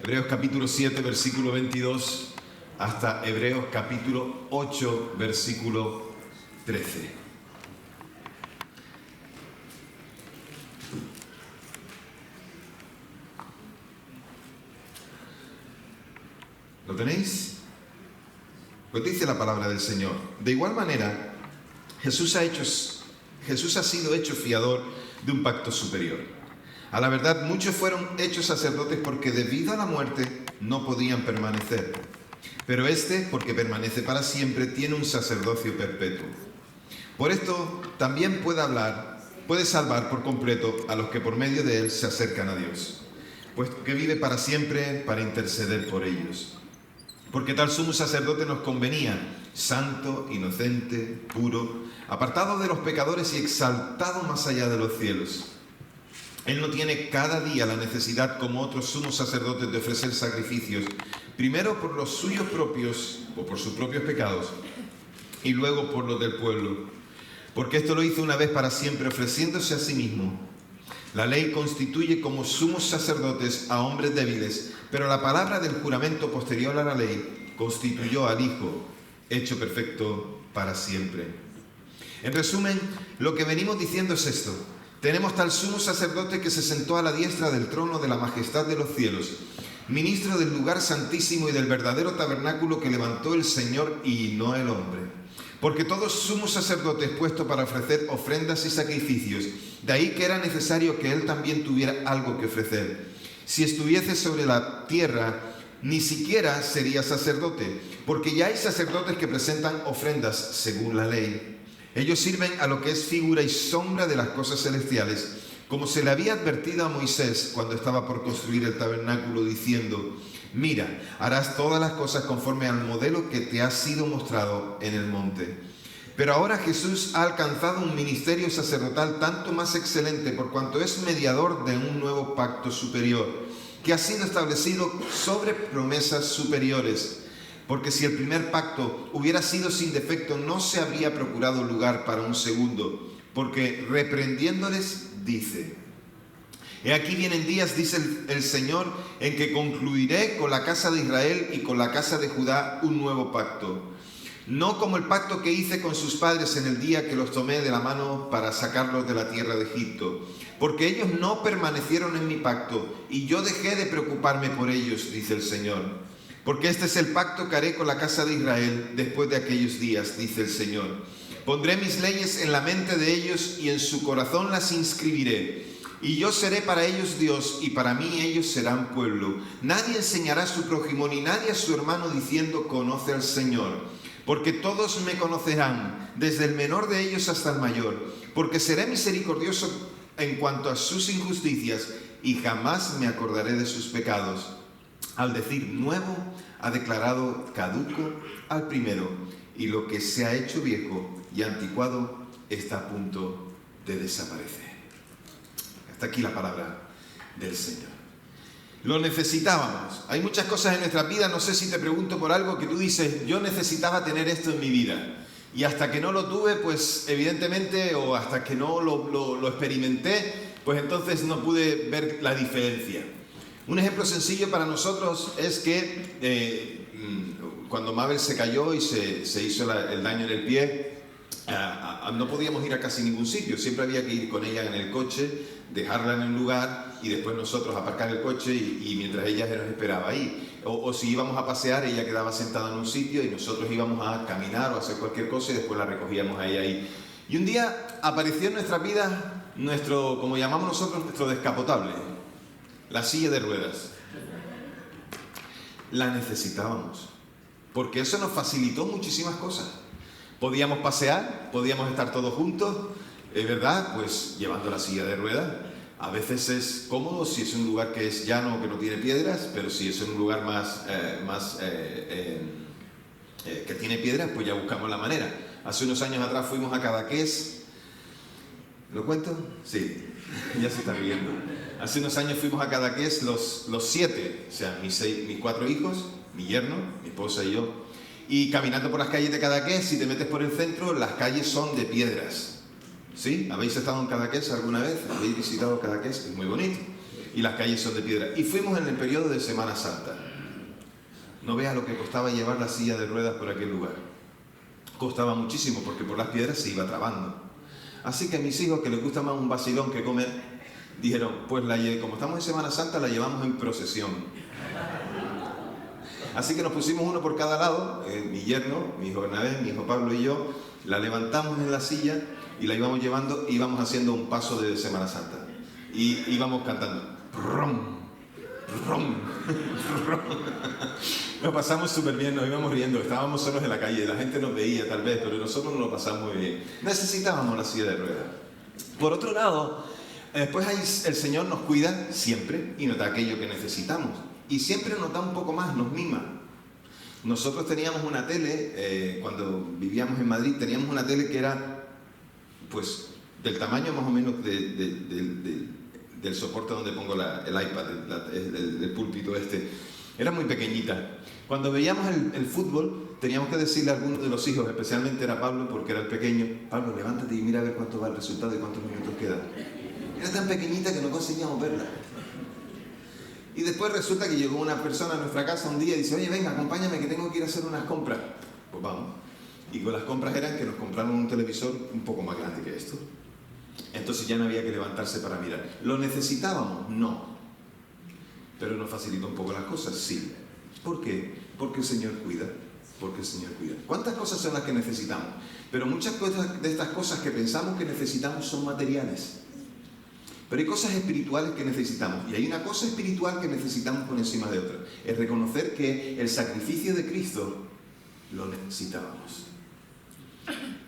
Hebreos capítulo 7, versículo 22, hasta Hebreos capítulo 8, versículo 13. ¿Lo tenéis? Pues dice la palabra del Señor: de igual manera, Jesús ha sido hecho fiador de un pacto superior. A la verdad, muchos fueron hechos sacerdotes porque debido a la muerte no podían permanecer. Pero este, porque permanece para siempre, tiene un sacerdocio perpetuo. Por esto, también puede salvar por completo a los que por medio de él se acercan a Dios, puesto que vive para siempre para interceder por ellos. Porque tal sumo sacerdote nos convenía, santo, inocente, puro, apartado de los pecadores y exaltado más allá de los cielos. Él no tiene cada día la necesidad, como otros sumos sacerdotes, de ofrecer sacrificios, primero por los suyos propios o por sus propios pecados, y luego por los del pueblo. Porque esto lo hizo una vez para siempre, ofreciéndose a sí mismo. La ley constituye como sumos sacerdotes a hombres débiles, pero la palabra del juramento posterior a la ley constituyó al Hijo, hecho perfecto para siempre. En resumen, lo que venimos diciendo es esto: tenemos tal sumo sacerdote que se sentó a la diestra del trono de la majestad de los cielos, ministro del lugar santísimo y del verdadero tabernáculo que levantó el Señor y no el hombre. Porque todo sumo sacerdote es puesto para ofrecer ofrendas y sacrificios, de ahí que era necesario que él también tuviera algo que ofrecer. Si estuviese sobre la tierra, ni siquiera sería sacerdote, porque ya hay sacerdotes que presentan ofrendas según la ley. Ellos sirven a lo que es figura y sombra de las cosas celestiales, como se le había advertido a Moisés cuando estaba por construir el tabernáculo, diciendo: mira, harás todas las cosas conforme al modelo que te ha sido mostrado en el monte. Pero ahora Jesús ha alcanzado un ministerio sacerdotal tanto más excelente por cuanto es mediador de un nuevo pacto superior, que ha sido establecido sobre promesas superiores. Porque si el primer pacto hubiera sido sin defecto, no se habría procurado lugar para un segundo, porque reprendiéndoles dice: he aquí vienen días, dice el Señor, en que concluiré con la casa de Israel y con la casa de Judá un nuevo pacto. No como el pacto que hice con sus padres en el día que los tomé de la mano para sacarlos de la tierra de Egipto. Porque ellos no permanecieron en mi pacto y yo dejé de preocuparme por ellos, dice el Señor. Porque este es el pacto que haré con la casa de Israel después de aquellos días, dice el Señor. Pondré mis leyes en la mente de ellos y en su corazón las inscribiré. Y yo seré para ellos Dios, y para mí ellos serán pueblo. Nadie enseñará a su prójimo, ni nadie a su hermano, diciendo: conoce al Señor. Porque todos me conocerán, desde el menor de ellos hasta el mayor. Porque seré misericordioso en cuanto a sus injusticias, y jamás me acordaré de sus pecados. Al decir nuevo, ha declarado caduco al primero, y lo que se ha hecho viejo y anticuado está a punto de desaparecer. Hasta aquí la palabra del Señor. Lo necesitábamos. Hay muchas cosas en nuestra vida, no sé si te pregunto por algo que tú dices: yo necesitaba tener esto en mi vida. Y hasta que no lo tuve, pues evidentemente, o hasta que no lo experimenté, pues entonces no pude ver la diferencia. Un ejemplo sencillo para nosotros es que cuando Mabel se cayó y se hizo el daño en el pie, no podíamos ir a casi ningún sitio. Siempre había que ir con ella en el coche, dejarla en un lugar y después nosotros aparcar el coche y mientras ella nos esperaba ahí. O si íbamos a pasear, ella quedaba sentada en un sitio y nosotros íbamos a caminar o a hacer cualquier cosa y después la recogíamos a ella ahí. Y un día apareció en nuestra vida nuestro, como llamamos nosotros, nuestro descapotable, la silla de ruedas. La necesitábamos, porque eso nos facilitó muchísimas cosas. Podíamos pasear, podíamos estar todos juntos, ¿verdad? Pues llevando la silla de ruedas. A veces es cómodo si es un lugar que es llano, que no tiene piedras, pero si es un lugar que tiene piedras, pues ya buscamos la manera. Hace unos años atrás fuimos a Cadaqués. ¿Lo cuento? Sí, ya se está riendo. Hace unos años fuimos a Cadaqués los 7, o sea, mis 4 hijos, mi yerno, mi esposa y yo. Y caminando por las calles de Cadaqués, si te metes por el centro, las calles son de piedras. ¿Sí? ¿Habéis estado en Cadaqués alguna vez? ¿Habéis visitado Cadaqués? Es muy bonito. y las calles son de piedra. Y fuimos en el periodo de Semana Santa. No veas lo que costaba llevar la silla de ruedas por aquel lugar. Costaba muchísimo porque por las piedras se iba trabando. Así que a mis hijos, que les gusta más un vacilón que comer, dijeron, pues como estamos en Semana Santa, la llevamos en procesión. Así que nos pusimos uno por cada lado, mi yerno, mi hijo Bernabé, mi hijo Pablo y yo, la levantamos en la silla y la íbamos llevando, íbamos haciendo un paso de Semana Santa. Y íbamos cantando, rom, rom, rom. Lo pasamos súper bien, nos íbamos riendo, estábamos solos en la calle, la gente nos veía tal vez, pero nosotros nos lo pasamos muy bien. Necesitábamos la silla de ruedas. Por otro lado, después el Señor nos cuida siempre y nos da aquello que necesitamos. Y siempre nos da un poco más, nos mima. Nosotros teníamos una tele, cuando vivíamos en Madrid, teníamos una tele que era, pues, del tamaño más o menos del soporte donde pongo el iPad, el púlpito este. Era muy pequeñita. Cuando veíamos el fútbol, teníamos que decirle a algunos de los hijos, especialmente era Pablo, porque era el pequeño, Pablo, levántate y mira a ver cuánto va el resultado y cuántos minutos quedan. Era tan pequeñita que no conseguíamos verla. Y después resulta que llegó una persona a nuestra casa un día y dice, oye, venga, acompáñame que tengo que ir a hacer unas compras. Pues vamos. Y con las compras eran que nos compraron un televisor un poco más grande que esto. Entonces ya no había que levantarse para mirar. ¿Lo necesitábamos? No. Pero nos facilitó un poco las cosas, sí. ¿Por qué? Porque el Señor cuida. Porque el Señor cuida. ¿Cuántas cosas son las que necesitamos? Pero muchas cosas de estas cosas que pensamos que necesitamos son materiales. Pero hay cosas espirituales que necesitamos. Y hay una cosa espiritual que necesitamos por encima de otra. Es reconocer que el sacrificio de Cristo lo necesitábamos.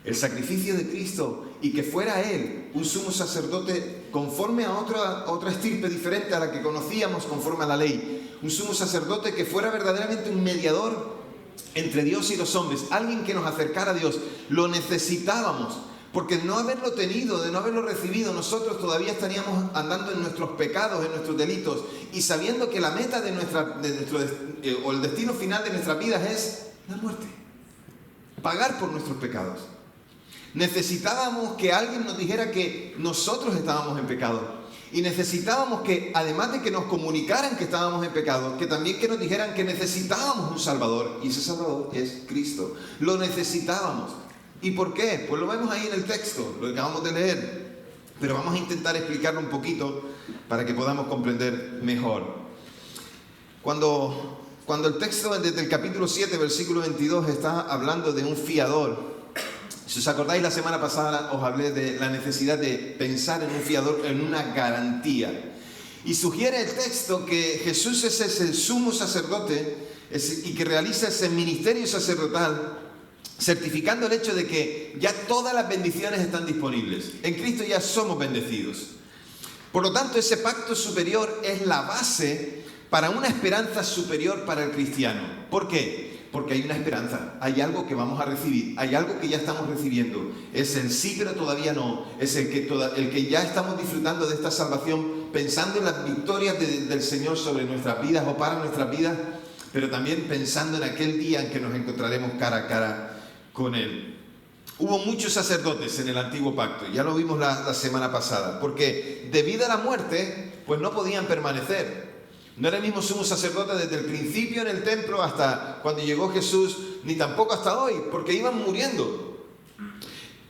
El sacrificio de Cristo y que fuera Él un sumo sacerdote conforme a otra estirpe diferente a la que conocíamos conforme a la ley. Un sumo sacerdote que fuera verdaderamente un mediador entre Dios y los hombres. Alguien que nos acercara a Dios. Lo necesitábamos. Porque de no haberlo tenido, de no haberlo recibido, nosotros todavía estaríamos andando en nuestros pecados, en nuestros delitos, y sabiendo que la meta o el destino final de nuestras vidas es la muerte. Pagar por nuestros pecados. Necesitábamos que alguien nos dijera que nosotros estábamos en pecado. Y necesitábamos que, además de que nos comunicaran que estábamos en pecado, que también que nos dijeran que necesitábamos un Salvador. Y ese Salvador es Cristo. Lo necesitábamos. ¿Y por qué? Pues lo vemos ahí en el texto, lo acabamos de leer. Pero vamos a intentar explicarlo un poquito para que podamos comprender mejor. Cuando el texto desde el capítulo 7, versículo 22, está hablando de un fiador. Si os acordáis, la semana pasada os hablé de la necesidad de pensar en un fiador, en una garantía. Y sugiere el texto que Jesús es el sumo sacerdote y que realiza ese ministerio sacerdotal, certificando el hecho de que ya todas las bendiciones están disponibles. En Cristo ya somos bendecidos. Por lo tanto, ese pacto superior es la base para una esperanza superior para el cristiano. ¿Por qué? Porque hay una esperanza, hay algo que vamos a recibir, hay algo que ya estamos recibiendo. Es el sí, pero todavía no. Es el que ya estamos disfrutando de esta salvación, pensando en las victorias del Señor sobre nuestras vidas o para nuestras vidas, pero también pensando en aquel día en que nos encontraremos cara a cara con Él. Hubo muchos sacerdotes en el antiguo pacto, ya lo vimos la semana pasada, porque debido a la muerte, pues no podían permanecer. No era el mismo sumo sacerdote desde el principio en el templo hasta cuando llegó Jesús, ni tampoco hasta hoy, porque iban muriendo.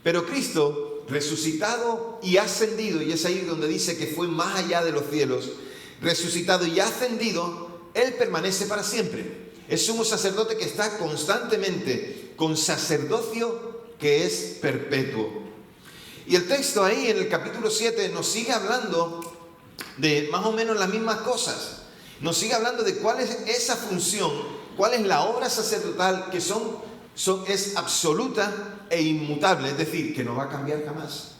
Pero Cristo, resucitado y ascendido, y es ahí donde dice que fue más allá de los cielos, resucitado y ascendido, Él permanece para siempre. Es sumo sacerdote que está constantemente con sacerdocio que es perpetuo. Y el texto ahí en el capítulo 7 nos sigue hablando de más o menos las mismas cosas. Nos sigue hablando de cuál es esa función, cuál es la obra sacerdotal que es absoluta e inmutable, es decir, que no va a cambiar jamás.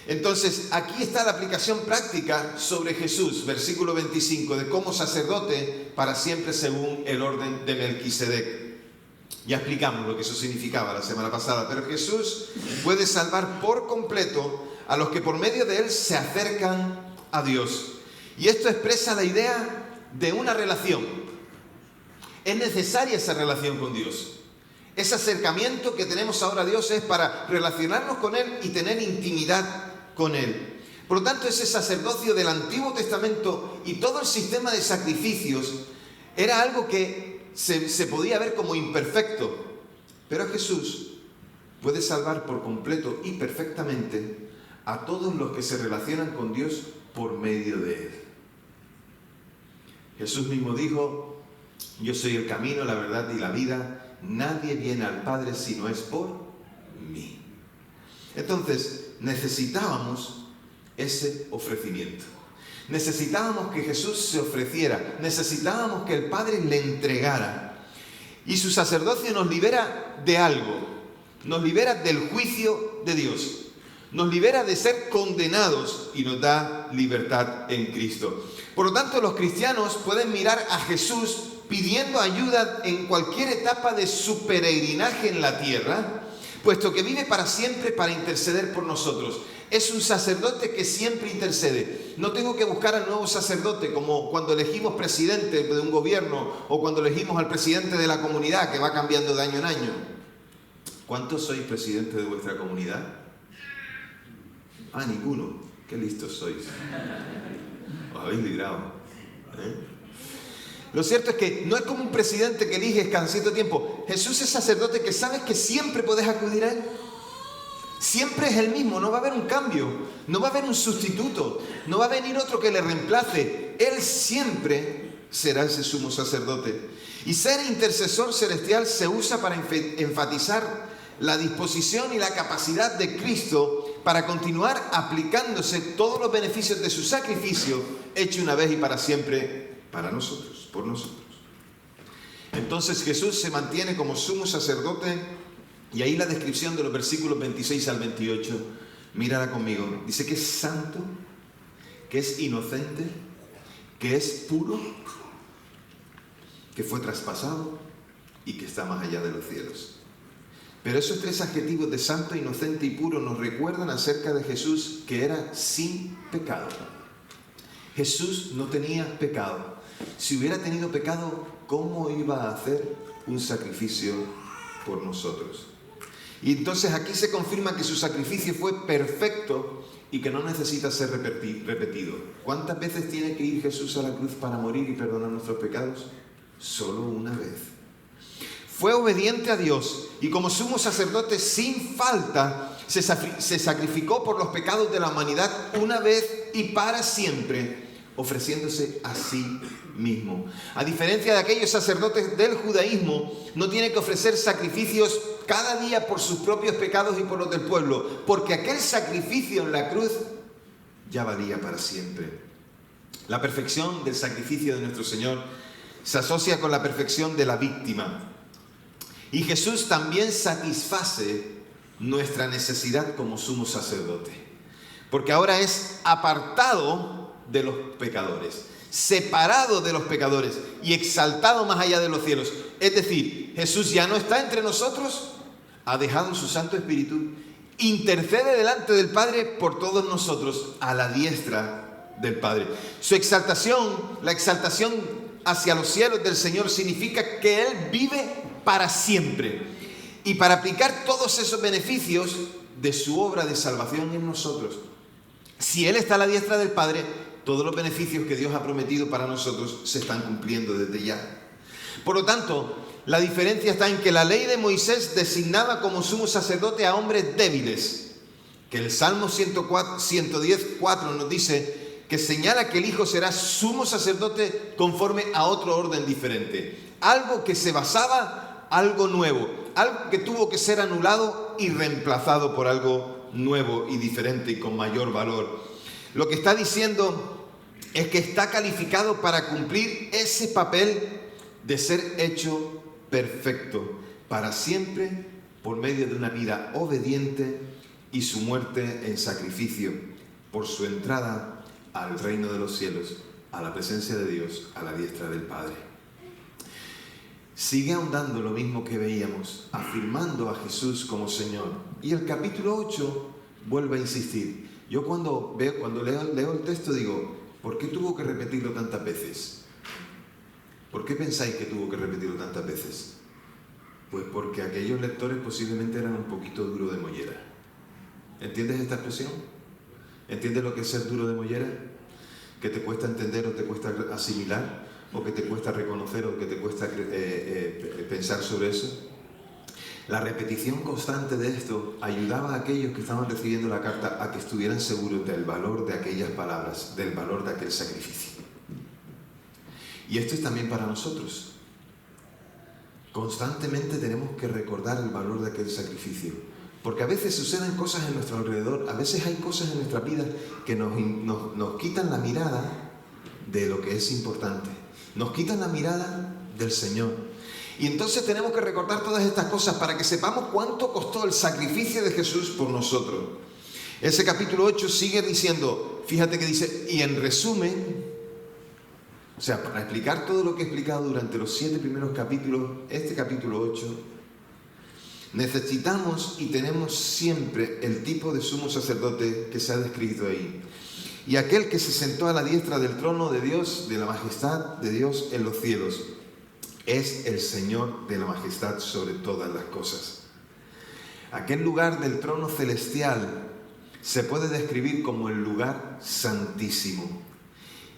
Entonces, aquí está la aplicación práctica sobre Jesús, versículo 25, de como sacerdote para siempre según el orden de Melquisedec. Ya explicamos lo que eso significaba la semana pasada, pero Jesús puede salvar por completo a los que por medio de Él se acercan a Dios. Y esto expresa la idea de una relación. Es necesaria esa relación con Dios. Ese acercamiento que tenemos ahora a Dios es para relacionarnos con Él y tener intimidad con Él. Por lo tanto, ese sacerdocio del Antiguo Testamento y todo el sistema de sacrificios era algo que se podía ver como imperfecto. Pero Jesús puede salvar por completo y perfectamente a todos los que se relacionan con Dios por medio de Él. Jesús mismo dijo: yo soy el camino, la verdad y la vida. Nadie viene al Padre si no es por mí. Entonces, necesitábamos ese ofrecimiento. Necesitábamos que Jesús se ofreciera. Necesitábamos que el Padre le entregara. Y su sacerdocio nos libera de algo. Nos libera del juicio de Dios. Nos libera de ser condenados y nos da libertad en Cristo. Por lo tanto, los cristianos pueden mirar a Jesús pidiendo ayuda en cualquier etapa de su peregrinaje en la tierra, puesto que vive para siempre para interceder por nosotros. Es un sacerdote que siempre intercede. No tengo que buscar al nuevo sacerdote como cuando elegimos presidente de un gobierno o cuando elegimos al presidente de la comunidad, que va cambiando de año en año. ¿Cuántos sois presidentes de vuestra comunidad? Ninguno. Qué listos sois. Os habéis librado. Lo cierto es que no es como un presidente que eliges cada cierto tiempo. Jesús es sacerdote que sabes que siempre puedes acudir a Él. Siempre es el mismo, no va a haber un cambio, no va a haber un sustituto, no va a venir otro que le reemplace. Él siempre será ese sumo sacerdote. Y ser intercesor celestial se usa para enfatizar la disposición y la capacidad de Cristo para continuar aplicándose todos los beneficios de su sacrificio hecho una vez y para siempre para nosotros, por nosotros. Entonces Jesús se mantiene como sumo sacerdote, y ahí la descripción de los versículos 26 al 28, mírala conmigo. Dice que es santo, que es inocente, que es puro, que fue traspasado y que está más allá de los cielos. Pero esos tres adjetivos de santo, inocente y puro nos recuerdan acerca de Jesús, que era sin pecado. Jesús no tenía pecado. Si hubiera tenido pecado, ¿cómo iba a hacer un sacrificio por nosotros? Y entonces aquí se confirma que su sacrificio fue perfecto y que no necesita ser repetido. ¿Cuántas veces tiene que ir Jesús a la cruz para morir y perdonar nuestros pecados? Solo una vez. Fue obediente a Dios y como sumo sacerdote sin falta se sacrificó por los pecados de la humanidad una vez y para siempre, ofreciéndose a sí mismo. A diferencia de aquellos sacerdotes del judaísmo, no tiene que ofrecer sacrificios cada día por sus propios pecados y por los del pueblo, porque aquel sacrificio en la cruz ya valía para siempre. La perfección del sacrificio de nuestro Señor se asocia con la perfección de la víctima. Y Jesús también satisface nuestra necesidad como sumo sacerdote, porque ahora es apartado de los pecadores, separado de los pecadores y exaltado más allá de los cielos. Es decir, Jesús ya no está entre nosotros, ha dejado su Santo Espíritu, intercede delante del Padre por todos nosotros a la diestra del Padre. Su exaltación, la exaltación hacia los cielos del Señor, significa que Él vive para siempre y para aplicar todos esos beneficios de su obra de salvación en nosotros. Si Él está a la diestra del Padre, todos los beneficios que Dios ha prometido para nosotros se están cumpliendo desde ya. Por lo tanto, la diferencia está en que la ley de Moisés designaba como sumo sacerdote a hombres débiles, que el Salmo 110:4 nos dice que señala que el Hijo será sumo sacerdote conforme a otro orden diferente. Algo que se basaba, algo nuevo, algo que tuvo que ser anulado y reemplazado por algo nuevo y diferente y con mayor valor. Lo que está diciendo es que está calificado para cumplir ese papel de ser hecho perfecto para siempre por medio de una vida obediente y su muerte en sacrificio por su entrada al reino de los cielos, a la presencia de Dios, a la diestra del Padre. Sigue ahondando lo mismo que veíamos, afirmando a Jesús como Señor. Y el capítulo 8 vuelve a insistir. Yo cuando leo el texto digo, ¿por qué tuvo que repetirlo tantas veces? ¿Por qué pensáis que tuvo que repetirlo tantas veces? Pues porque aquellos lectores posiblemente eran un poquito duros de mollera. ¿Entiendes esta expresión? ¿Entiendes lo que es ser duro de mollera? ¿Que te cuesta entender o te cuesta asimilar? ¿O que te cuesta reconocer o que te cuesta pensar sobre eso? La repetición constante de esto ayudaba a aquellos que estaban recibiendo la carta a que estuvieran seguros del valor de aquellas palabras, del valor de aquel sacrificio. Y esto es también para nosotros. Constantemente tenemos que recordar el valor de aquel sacrificio. Porque a veces suceden cosas en nuestro alrededor, a veces hay cosas en nuestra vida que nos quitan la mirada de lo que es importante. Nos quitan la mirada del Señor. Y entonces tenemos que recordar todas estas cosas para que sepamos cuánto costó el sacrificio de Jesús por nosotros. Ese capítulo 8 sigue diciendo, fíjate que dice, y en resumen, o sea, para explicar todo lo que he explicado durante los 7 primeros capítulos, este capítulo 8, necesitamos y tenemos siempre el tipo de sumo sacerdote que se ha descrito ahí. Y aquel que se sentó a la diestra del trono de Dios, de la majestad de Dios en los cielos, es el Señor de la majestad sobre todas las cosas. Aquel lugar del trono celestial se puede describir como el lugar santísimo.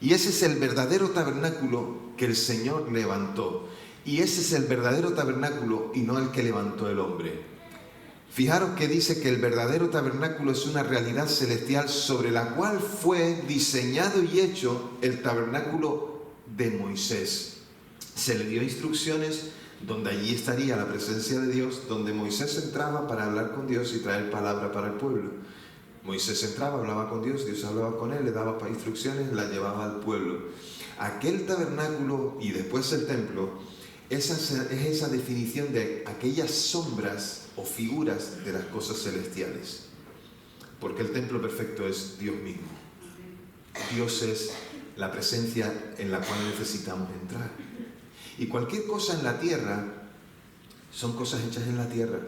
Y ese es el verdadero tabernáculo que el Señor levantó. Y ese es el verdadero tabernáculo y no el que levantó el hombre. Fijaros que dice que el verdadero tabernáculo es una realidad celestial sobre la cual fue diseñado y hecho el tabernáculo de Moisés. Se le dio instrucciones donde allí estaría la presencia de Dios, donde Moisés entraba para hablar con Dios y traer palabra para el pueblo. Moisés entraba, hablaba con Dios, Dios hablaba con él, le daba instrucciones, la llevaba al pueblo. Aquel tabernáculo y después el templo es esa definición de aquellas sombras o figuras de las cosas celestiales. Porque el templo perfecto es Dios mismo. Dios es la presencia en la cual necesitamos entrar. Y cualquier cosa en la tierra son cosas hechas en la tierra.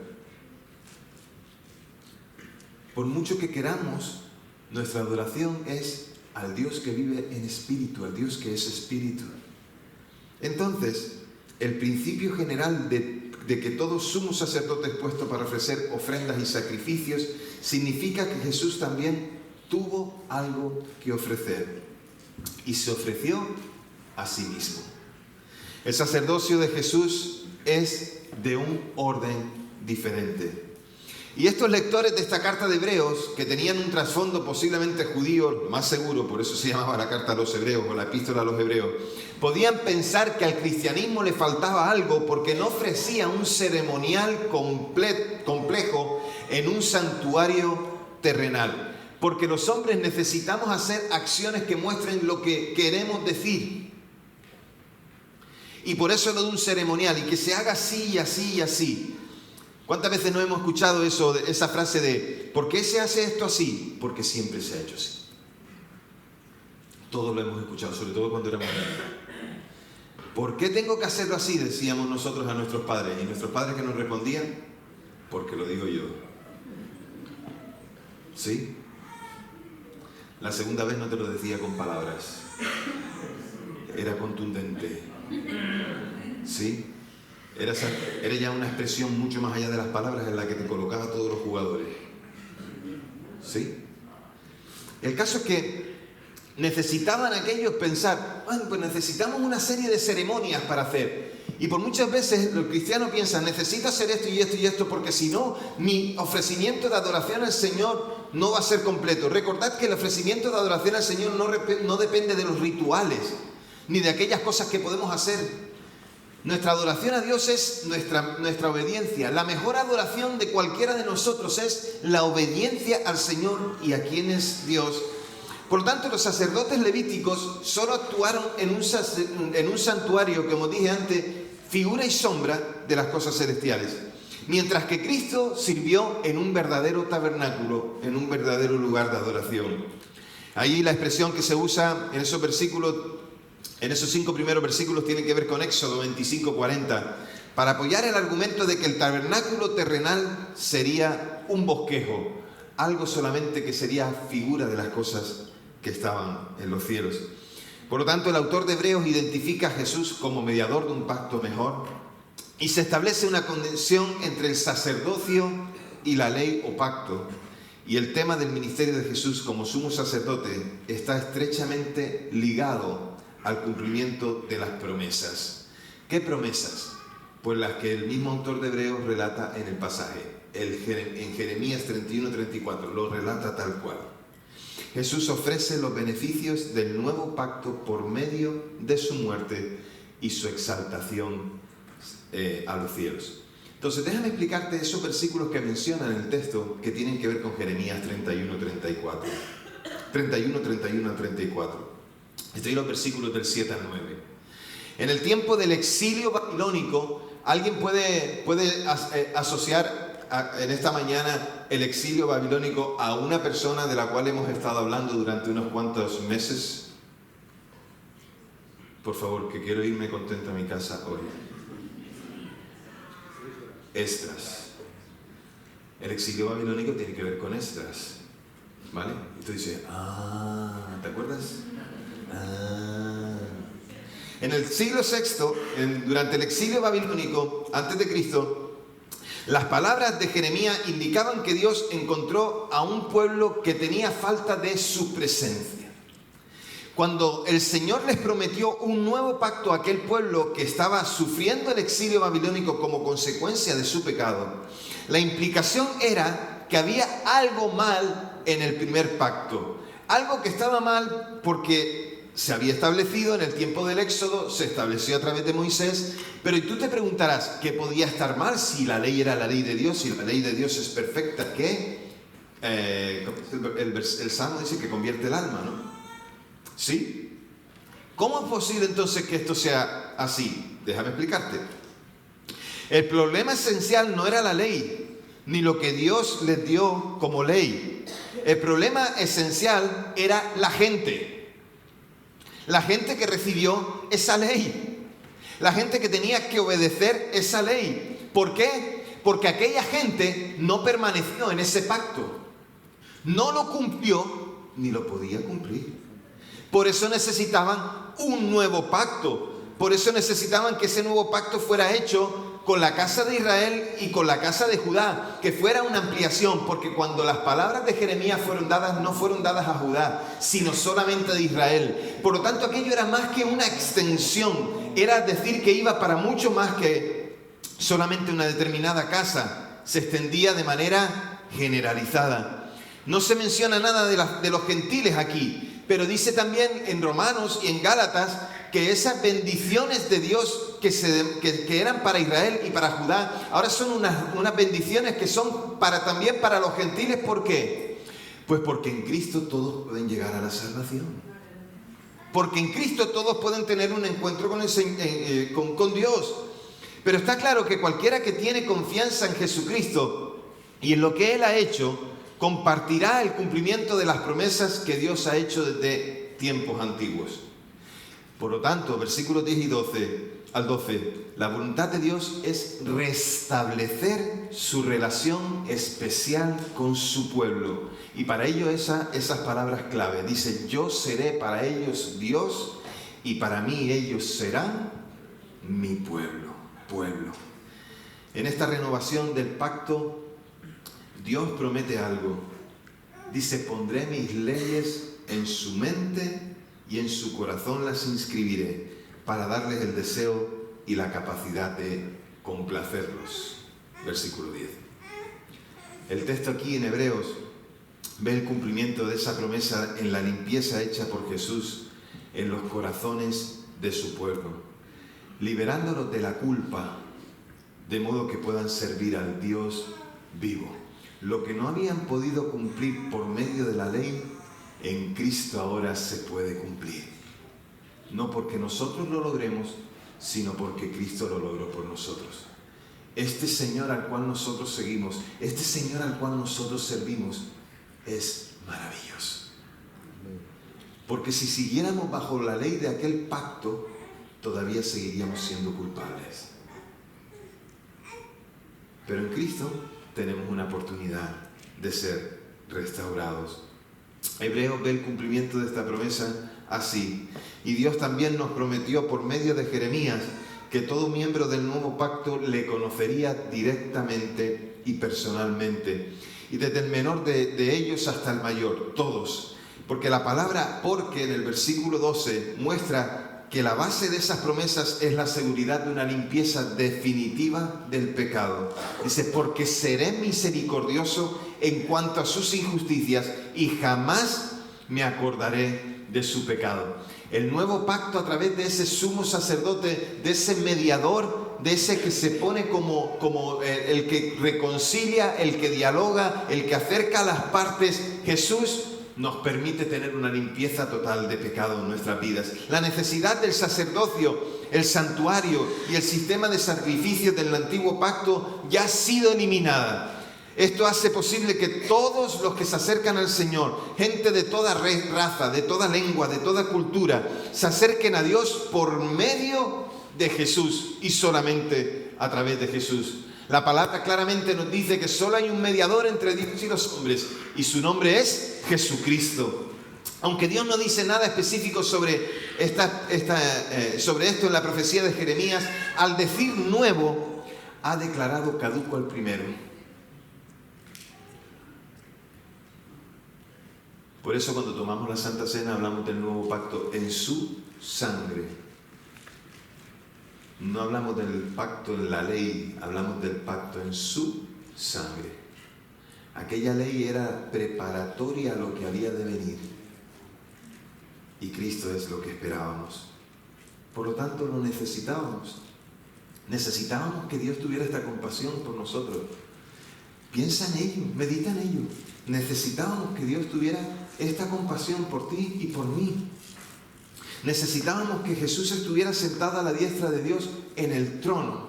Por mucho que queramos, nuestra adoración es al Dios que vive en espíritu, al Dios que es espíritu. Entonces, el principio general de que todo sumo sacerdote es puesto para ofrecer ofrendas y sacrificios significa que Jesús también tuvo algo que ofrecer y se ofreció a sí mismo. El sacerdocio de Jesús es de un orden diferente. Y estos lectores de esta carta de Hebreos, que tenían un trasfondo posiblemente judío, lo más seguro, por eso se llamaba la carta a los Hebreos o la epístola a los Hebreos, podían pensar que al cristianismo le faltaba algo porque no ofrecía un ceremonial complejo en un santuario terrenal. Porque los hombres necesitamos hacer acciones que muestren lo que queremos decir. Y por eso lo de un ceremonial, y que se haga así y así y así. ¿Cuántas veces no hemos escuchado esa frase de ¿por qué se hace esto así? Porque siempre se ha hecho así. Todos lo hemos escuchado, sobre todo cuando éramos niños. ¿Por qué tengo que hacerlo así? Decíamos nosotros a nuestros padres. Y nuestros padres que nos respondían, porque lo digo yo. ¿Sí? La segunda vez no te lo decía con palabras. Era contundente. ¿Sí? Era ya una expresión mucho más allá de las palabras en la que te colocaba a todos los jugadores. ¿Sí? El caso es que necesitaban aquellos pensar, bueno, pues necesitamos una serie de ceremonias para hacer. Y por muchas veces los cristianos piensan, necesito hacer esto y esto y esto, porque si no, mi ofrecimiento de adoración al Señor no va a ser completo. Recordad que el ofrecimiento de adoración al Señor no depende de los rituales, ni de aquellas cosas que podemos hacer. Nuestra adoración a Dios es nuestra obediencia. La mejor adoración de cualquiera de nosotros es la obediencia al Señor y a quien es Dios. Por lo tanto, los sacerdotes levíticos solo actuaron en un santuario, como dije antes, figura y sombra de las cosas celestiales. Mientras que Cristo sirvió en un verdadero tabernáculo, en un verdadero lugar de adoración. Ahí la expresión que se usa en esos versículos, en esos 5 primeros versículos, tiene que ver con Éxodo 25:40, para apoyar el argumento de que el tabernáculo terrenal sería un bosquejo, algo solamente que sería figura de las cosas que estaban en los cielos. Por lo tanto, el autor de Hebreos identifica a Jesús como mediador de un pacto mejor y se establece una conexión entre el sacerdocio y la ley o pacto, Y el tema del ministerio de Jesús como sumo sacerdote está estrechamente ligado al cumplimiento de las promesas. ¿Qué promesas? Pues las que el mismo autor de Hebreos relata en el pasaje. En Jeremías 31-34 lo relata tal cual. Jesús ofrece los beneficios del nuevo pacto por medio de su muerte y su exaltación a los cielos. Entonces, déjame explicarte esos versículos que mencionan en el texto que tienen que ver con Jeremías 31-34. 31 al 34. Estoy en los versículos del 7 al 9. En el tiempo del exilio babilónico, ¿alguien puede asociar en esta mañana el exilio babilónico a una persona de la cual hemos estado hablando durante unos cuantos meses? Por favor, que quiero irme contento a mi casa hoy. Esdras. El exilio babilónico tiene que ver con Esdras, ¿vale? Y tú dices, ¿te acuerdas? En el siglo VI, durante el exilio babilónico, antes de Cristo, las palabras de Jeremías indicaban que Dios encontró a un pueblo que tenía falta de su presencia. Cuando el Señor les prometió un nuevo pacto a aquel pueblo que estaba sufriendo el exilio babilónico como consecuencia de su pecado, la implicación era que había algo mal en el primer pacto. Algo que estaba mal porque se había establecido en el tiempo del Éxodo, se estableció a través de Moisés, pero tú te preguntarás, ¿qué podía estar mal si la ley era la ley de Dios, si la ley de Dios es perfecta? ¿Qué? El Salmo dice que convierte el alma, ¿no? ¿Sí? ¿Cómo es posible entonces que esto sea así? Déjame explicarte. El problema esencial no era la ley, ni lo que Dios les dio como ley. El problema esencial era la gente. La gente que recibió esa ley. La gente que tenía que obedecer esa ley. ¿Por qué? Porque aquella gente no permaneció en ese pacto. No lo cumplió ni lo podía cumplir. Por eso necesitaban un nuevo pacto. Por eso necesitaban que ese nuevo pacto fuera hecho con la casa de Israel y con la casa de Judá, que fuera una ampliación, porque cuando las palabras de Jeremías fueron dadas, no fueron dadas a Judá, sino solamente de Israel. Por lo tanto, aquello era más que una extensión, era decir que iba para mucho más que solamente una determinada casa, se extendía de manera generalizada. No se menciona nada de los gentiles aquí, pero dice también en Romanos y en Gálatas que esas bendiciones de Dios que eran para Israel y para Judá, ahora son unas bendiciones que son también para los gentiles. ¿Por qué? Pues porque en Cristo todos pueden llegar a la salvación. Porque en Cristo todos pueden tener un encuentro con Dios. Pero está claro que cualquiera que tiene confianza en Jesucristo y en lo que Él ha hecho, compartirá el cumplimiento de las promesas que Dios ha hecho desde tiempos antiguos. Por lo tanto, versículos 10 y 12 al 12, la voluntad de Dios es restablecer su relación especial con su pueblo. Y para ello esas palabras clave. Dice, yo seré para ellos Dios y para mí ellos serán mi pueblo. En esta renovación del pacto, Dios promete algo. Dice, pondré mis leyes en su mente y en su corazón las inscribiré para darles el deseo y la capacidad de complacerlos. Versículo 10. El texto aquí en Hebreos ve el cumplimiento de esa promesa en la limpieza hecha por Jesús en los corazones de su pueblo, liberándolos de la culpa, de modo que puedan servir al Dios vivo. Lo que no habían podido cumplir por medio de la ley, en Cristo ahora se puede cumplir. No porque nosotros lo logremos, sino porque Cristo lo logró por nosotros. Este Señor al cual nosotros seguimos, este Señor al cual nosotros servimos, es maravilloso. Porque si siguiéramos bajo la ley de aquel pacto, todavía seguiríamos siendo culpables. Pero en Cristo tenemos una oportunidad de ser restaurados. Hebreos ve el cumplimiento de esta promesa así. Y Dios también nos prometió por medio de Jeremías que todo miembro del nuevo pacto le conocería directamente y personalmente. y desde el menor de ellos hasta el mayor, todos. Porque la palabra porque en el versículo 12 muestra que la base de esas promesas es la seguridad de una limpieza definitiva del pecado. Dice, porque seré misericordioso en cuanto a sus injusticias y jamás me acordaré de su pecado. El nuevo pacto a través de ese sumo sacerdote, de ese mediador, de ese que se pone como el que reconcilia, el que dialoga, el que acerca a las partes, Jesús nos permite tener una limpieza total de pecado en nuestras vidas. La necesidad del sacerdocio, el santuario y el sistema de sacrificios del antiguo pacto ya ha sido eliminada. Esto hace posible que todos los que se acercan al Señor, gente de toda raza, de toda lengua, de toda cultura, se acerquen a Dios por medio de Jesús y solamente a través de Jesús. La palabra claramente nos dice que solo hay un mediador entre Dios y los hombres y su nombre es Jesucristo. Aunque Dios no dice nada específico sobre esto en la profecía de Jeremías, al decir nuevo, ha declarado caduco al primero. Por eso cuando tomamos la Santa Cena hablamos del nuevo pacto en su sangre. No hablamos del pacto en la ley, hablamos del pacto en su sangre. Aquella ley era preparatoria a lo que había de venir. Y Cristo es lo que esperábamos. Por lo tanto, lo necesitábamos. Necesitábamos que Dios tuviera esta compasión por nosotros. Piensa en ello, medita en ello. Necesitábamos que Dios tuviera esta compasión por ti y por mí. Necesitábamos que Jesús estuviera sentado a la diestra de Dios en el trono.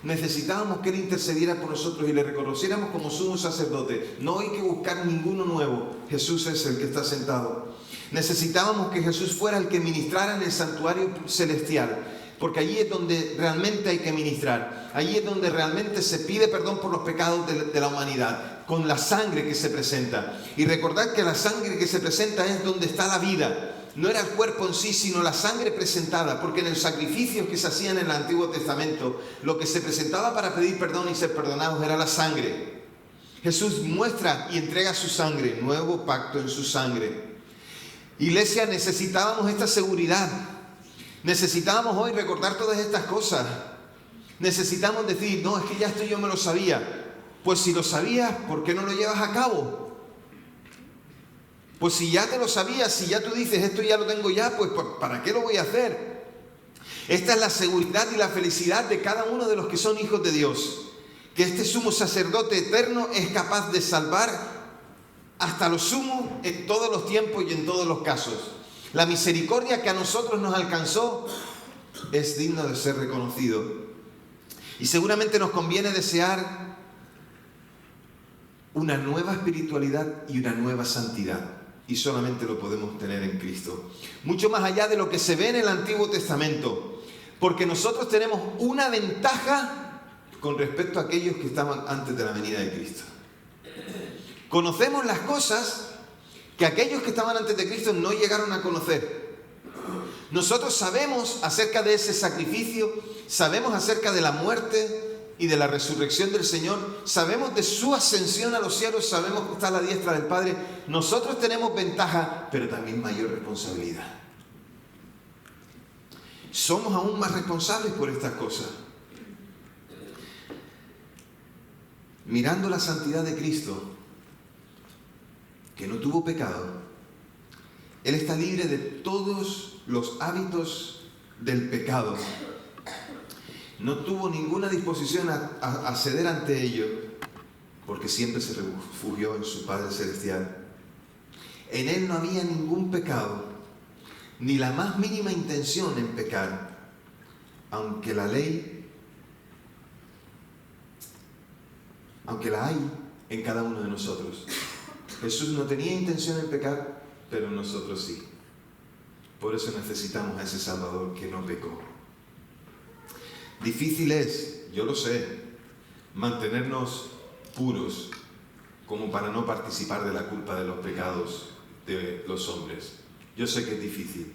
Necesitábamos que Él intercediera por nosotros y le reconociéramos como sumo sacerdote. No hay que buscar ninguno nuevo. Jesús es el que está sentado. Necesitábamos que Jesús fuera el que ministrara en el santuario celestial. Porque allí es donde realmente hay que ministrar. Allí es donde realmente se pide perdón por los pecados de la humanidad. Con la sangre que se presenta. Y recordad que la sangre que se presenta es donde está la vida. No era el cuerpo en sí, sino la sangre presentada. Porque en los sacrificios que se hacían en el Antiguo Testamento, lo que se presentaba para pedir perdón y ser perdonados era la sangre. Jesús muestra y entrega su sangre. Nuevo pacto en su sangre. Iglesia, necesitábamos esta seguridad. Necesitábamos hoy recordar todas estas cosas. Necesitamos decir, no, es que ya esto yo me lo sabía. Pues si lo sabías, ¿por qué no lo llevas a cabo? Pues si ya te lo sabías, si ya tú dices, esto ya lo tengo ya, pues ¿para qué lo voy a hacer? Esta es la seguridad y la felicidad de cada uno de los que son hijos de Dios. Que este sumo sacerdote eterno es capaz de salvar hasta lo sumo en todos los tiempos y en todos los casos. La misericordia que a nosotros nos alcanzó es digna de ser reconocido. Y seguramente nos conviene desear una nueva espiritualidad y una nueva santidad. Y solamente lo podemos tener en Cristo. Mucho más allá de lo que se ve en el Antiguo Testamento. Porque nosotros tenemos una ventaja con respecto a aquellos que estaban antes de la venida de Cristo. Conocemos las cosas que aquellos que estaban antes de Cristo no llegaron a conocer. Nosotros sabemos acerca de ese sacrificio, sabemos acerca de la muerte y de la resurrección del Señor, sabemos de su ascensión a los cielos, sabemos que está a la diestra del Padre. Nosotros tenemos ventaja, pero también mayor responsabilidad. Somos aún más responsables por estas cosas. Mirando la santidad de Cristo, que no tuvo pecado, Él está libre de todos los hábitos del pecado. No tuvo ninguna disposición a ceder ante ello, porque siempre se refugió en su Padre Celestial. En Él no había ningún pecado, ni la más mínima intención en pecar, aunque la ley, aunque la hay en cada uno de nosotros. Jesús no tenía intención en pecar, pero nosotros sí. Por eso necesitamos a ese Salvador que no pecó. Difícil es, yo lo sé, mantenernos puros como para no participar de la culpa de los pecados de los hombres. Yo sé que es difícil.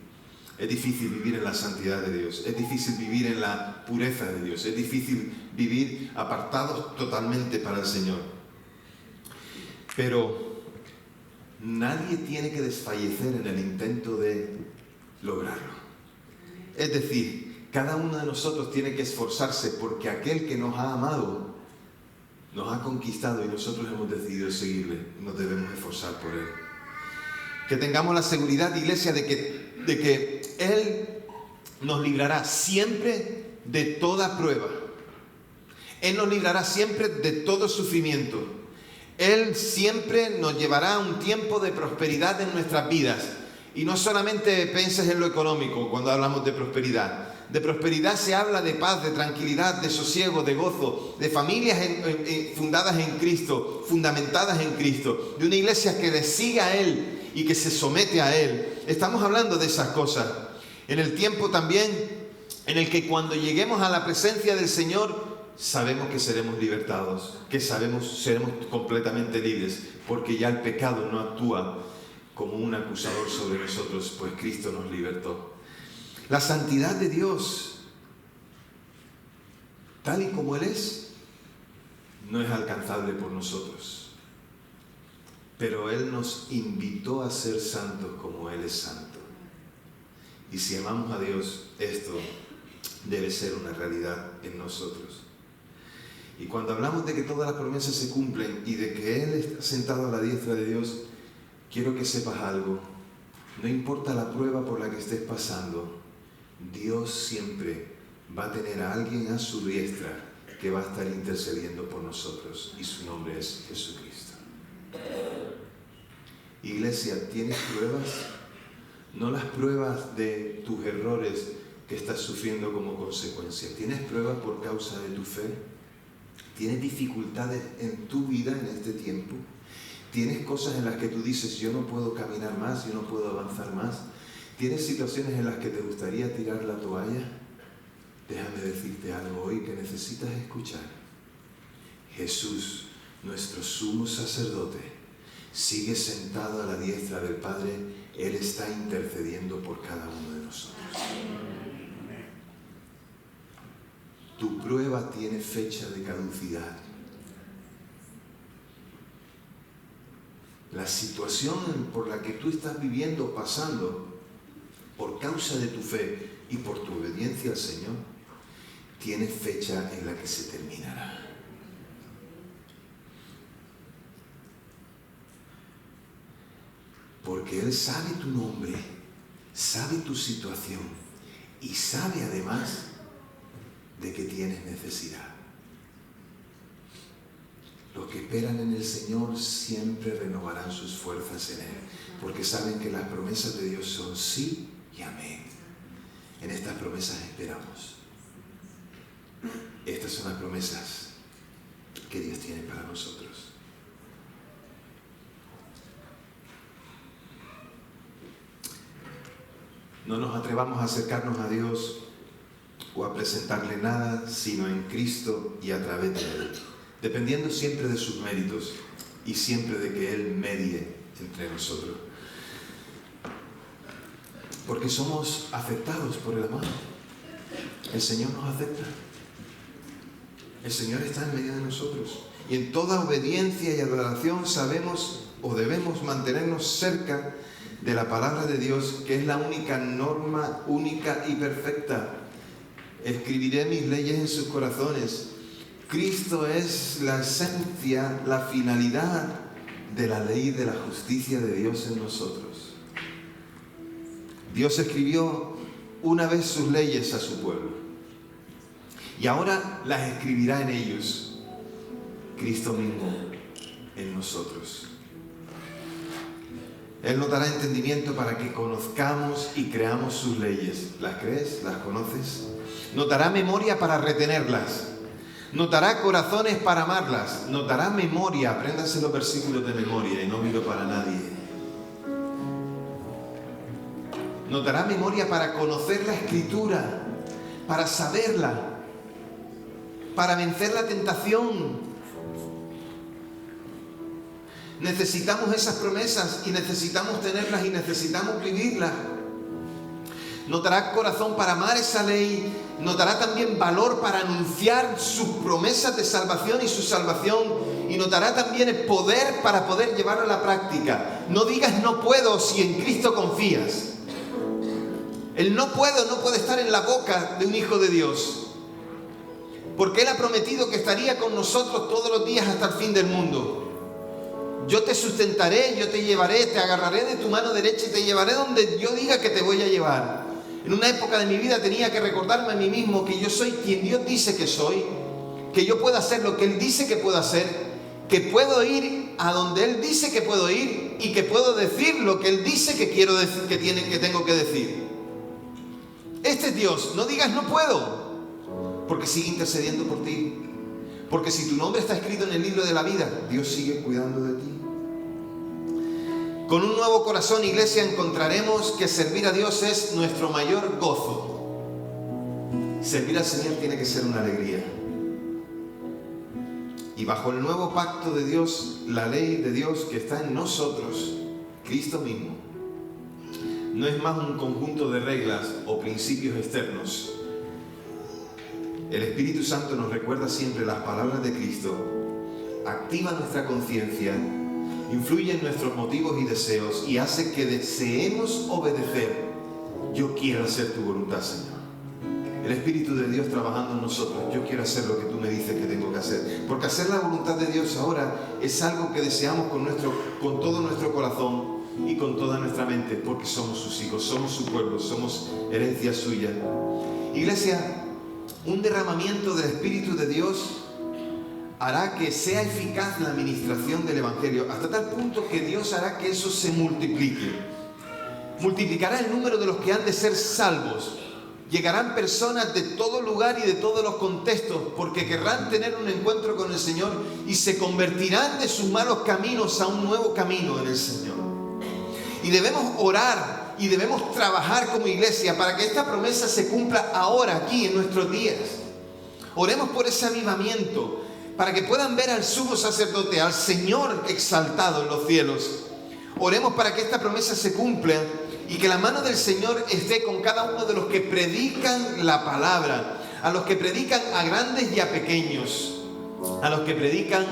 Es difícil vivir en la santidad de Dios. Es difícil vivir en la pureza de Dios. Es difícil vivir apartados totalmente para el Señor. Pero nadie tiene que desfallecer en el intento de lograrlo. Es decir, cada uno de nosotros tiene que esforzarse porque aquel que nos ha amado nos ha conquistado y nosotros hemos decidido seguirle. Nos debemos esforzar por él. Que tengamos la seguridad, iglesia, de que Él nos librará siempre de toda prueba. Él nos librará siempre de todo sufrimiento. Él siempre nos llevará a un tiempo de prosperidad en nuestras vidas. Y no solamente pienses en lo económico cuando hablamos de prosperidad. De prosperidad se habla de paz, de tranquilidad, de sosiego, de gozo, de familias fundadas en Cristo, fundamentadas en Cristo, de una iglesia que le sigue a Él y que se somete a Él. Estamos hablando de esas cosas. En el tiempo también en el que cuando lleguemos a la presencia del Señor, sabemos que seremos libertados, que seremos completamente libres, porque ya el pecado no actúa como un acusador sobre nosotros, pues Cristo nos libertó. La santidad de Dios, tal y como Él es, no es alcanzable por nosotros. Pero Él nos invitó a ser santos como Él es santo. Y si amamos a Dios, esto debe ser una realidad en nosotros. Y cuando hablamos de que todas las promesas se cumplen y de que Él está sentado a la diestra de Dios, quiero que sepas algo. No importa la prueba por la que estés pasando, Dios siempre va a tener a alguien a su diestra que va a estar intercediendo por nosotros, y su nombre es Jesucristo. Iglesia, ¿tienes pruebas? No las pruebas de tus errores que estás sufriendo como consecuencia. ¿Tienes pruebas por causa de tu fe? ¿Tienes dificultades en tu vida en este tiempo? ¿Tienes cosas en las que tú dices, yo no puedo caminar más, yo no puedo avanzar más? ¿Tienes situaciones en las que te gustaría tirar la toalla? Déjame decirte algo hoy que necesitas escuchar. Jesús, nuestro sumo sacerdote, sigue sentado a la diestra del Padre. Él está intercediendo por cada uno de nosotros. Tu prueba tiene fecha de caducidad. La situación por la que tú estás viviendo, pasando, por causa de tu fe y por tu obediencia al Señor, tiene fecha en la que se terminará. Porque Él sabe tu nombre, sabe tu situación y sabe además de que tienes necesidad. Los que esperan en el Señor siempre renovarán sus fuerzas en Él, porque saben que las promesas de Dios son sí y amén. En estas promesas esperamos. Estas son las promesas que Dios tiene para nosotros. No nos atrevamos a acercarnos a Dios o a presentarle nada, sino en Cristo y a través de Él, dependiendo siempre de sus méritos y siempre de que Él medie entre nosotros. Porque somos aceptados por el amado. El Señor nos acepta. El Señor está en medio de nosotros. Y en toda obediencia y adoración sabemos o debemos mantenernos cerca de la palabra de Dios, que es la única norma, única y perfecta. Escribiré mis leyes en sus corazones. Cristo es la esencia, la finalidad de la ley de la justicia de Dios en nosotros. Dios escribió una vez sus leyes a su pueblo y ahora las escribirá en ellos, Cristo mismo en nosotros. Él nos dará entendimiento para que conozcamos y creamos sus leyes. ¿Las crees? ¿Las conoces? Nos dará memoria para retenerlas. Nos dará corazones para amarlas. Nos dará memoria. Apréndanse los versículos de memoria y no miro para nadie. Nos dará memoria para conocer la Escritura, para saberla, para vencer la tentación. Necesitamos esas promesas y necesitamos tenerlas y necesitamos vivirlas. nos dará corazón para amar esa ley, nos dará también valor para anunciar sus promesas de salvación y su salvación, y nos dará también el poder para poder llevarlo a la práctica. No digas no puedo si en Cristo confías. El no puedo no puede estar en la boca de un hijo de Dios, porque Él ha prometido que estaría con nosotros todos los días hasta el fin del mundo. Yo te sustentaré, yo te llevaré, te agarraré de tu mano derecha y te llevaré donde yo diga que te voy a llevar. En una época de mi vida tenía que recordarme a mí mismo que yo soy quien Dios dice que soy, que yo puedo hacer lo que Él dice que puedo hacer, que puedo ir a donde Él dice que puedo ir y que puedo decir lo que Él dice que quiero decir, que tengo que decir. Este es Dios. No digas no puedo, porque sigue intercediendo por ti. Porque si tu nombre está escrito en el libro de la vida, Dios sigue cuidando de ti. Con un nuevo corazón, iglesia, encontraremos que servir a Dios es nuestro mayor gozo. Servir al Señor tiene que ser una alegría. Y bajo el nuevo pacto de Dios, la ley de Dios que está en nosotros, Cristo mismo, no es más un conjunto de reglas o principios externos. El Espíritu Santo nos recuerda siempre las palabras de Cristo, activa nuestra conciencia, influye en nuestros motivos y deseos y hace que deseemos obedecer. Yo quiero hacer tu voluntad, Señor. El Espíritu de Dios trabajando en nosotros. Yo quiero hacer lo que tú me dices que tengo que hacer. Porque hacer la voluntad de Dios ahora es algo que deseamos con todo nuestro corazón y con toda nuestra mente, porque somos sus hijos, somos su pueblo, somos herencia suya. Iglesia, un derramamiento del Espíritu de Dios hará que sea eficaz la administración del Evangelio, hasta tal punto que Dios hará que eso se multiplique. Multiplicará el número de los que han de ser salvos. Llegarán personas de todo lugar y de todos los contextos, porque querrán tener un encuentro con el Señor y se convertirán de sus malos caminos a un nuevo camino en el Señor. Y debemos orar y debemos trabajar como iglesia para que esta promesa se cumpla ahora, aquí, en nuestros días. Oremos por ese avivamiento, para que puedan ver al sumo sacerdote, al Señor exaltado en los cielos. Oremos para que esta promesa se cumpla y que la mano del Señor esté con cada uno de los que predican la palabra, a los que predican a grandes y a pequeños, a los que predican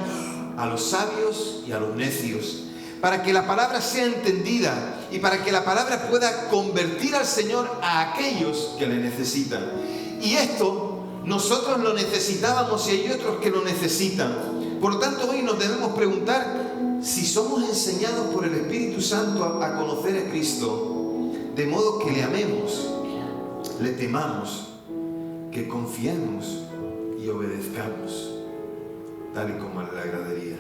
a los sabios y a los necios, para que la palabra sea entendida y para que la palabra pueda convertir al Señor a aquellos que le necesitan. Y esto nosotros lo necesitábamos y hay otros que lo necesitan. Por lo tanto, hoy nos debemos preguntar si somos enseñados por el Espíritu Santo a conocer a Cristo, de modo que le amemos, le temamos, que confiemos y obedezcamos, tal y como le agradaría.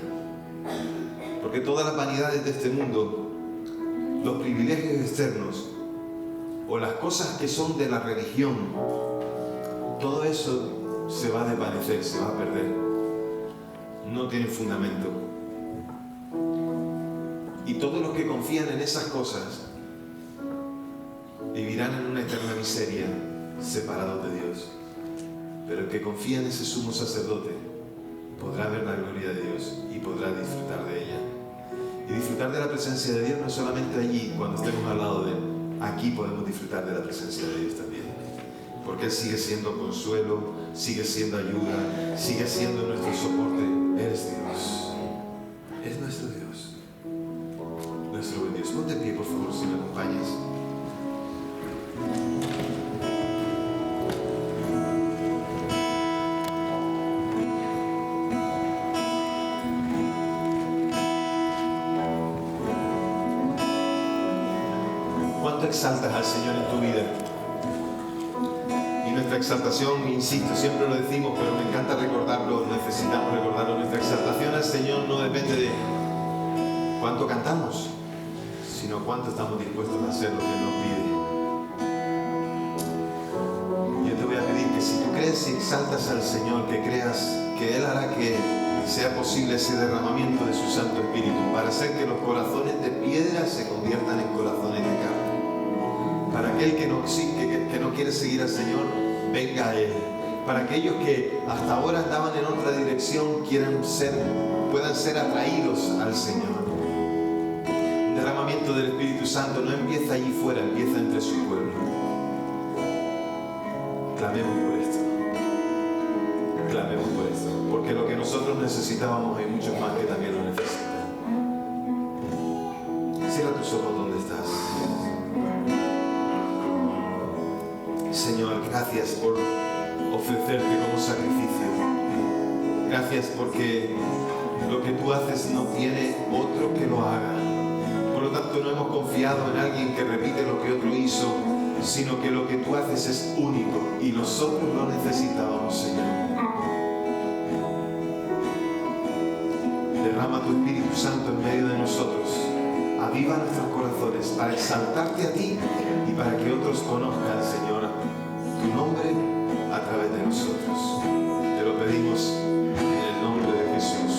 Porque todas las vanidades de este mundo, los privilegios externos o las cosas que son de la religión, todo eso se va a desvanecer, se va a perder. No tienen fundamento. Y todos los que confían en esas cosas vivirán en una eterna miseria, separados de Dios. Pero el que confía en ese sumo sacerdote podrá ver la gloria de Dios y podrá disfrutar de ella. Y disfrutar de la presencia de Dios no solamente allí, cuando estemos al lado de Él. Aquí podemos disfrutar de la presencia de Dios también. Porque Él sigue siendo consuelo, sigue siendo ayuda, sigue siendo nuestro soporte. Él es Dios. Es nuestro Dios. Nuestro buen Dios. Ponte de pie, por favor, si me acompañas. ¿Cuánto exaltas al Señor en tu vida? Y nuestra exaltación, insisto, siempre lo decimos, pero me encanta recordarlo, necesitamos recordarlo. Nuestra exaltación al Señor no depende de cuánto cantamos, sino cuánto estamos dispuestos a hacer lo que Él nos pide. Yo te voy a pedir que si tú crees y exaltas al Señor, que creas que Él hará que sea posible ese derramamiento de su Santo Espíritu para hacer que los corazones de piedra se conviertan en corazones de carne. Para aquel que no quiere seguir al Señor, venga a Él. Para aquellos que hasta ahora andaban en otra dirección, puedan ser atraídos al Señor. Un derramamiento del Espíritu Santo no empieza allí fuera, empieza entre su pueblo. clamemos por esto. Clamemos por esto. Porque lo que nosotros necesitábamos hay muchos más que también lo necesitan. Cierra tus ojos donde estás. Señor, gracias por ofrecerte como sacrificio. Gracias porque lo que tú haces no tiene otro que lo haga. Por lo tanto, no hemos confiado en alguien que repite lo que otro hizo, sino que lo que tú haces es único y nosotros lo necesitábamos, Señor. Derrama tu Espíritu Santo en medio de nosotros. Aviva nuestros corazones para exaltarte a ti y para que otros conozcan, Señor, tu nombre a través de nosotros. Te lo pedimos en el nombre de Jesús.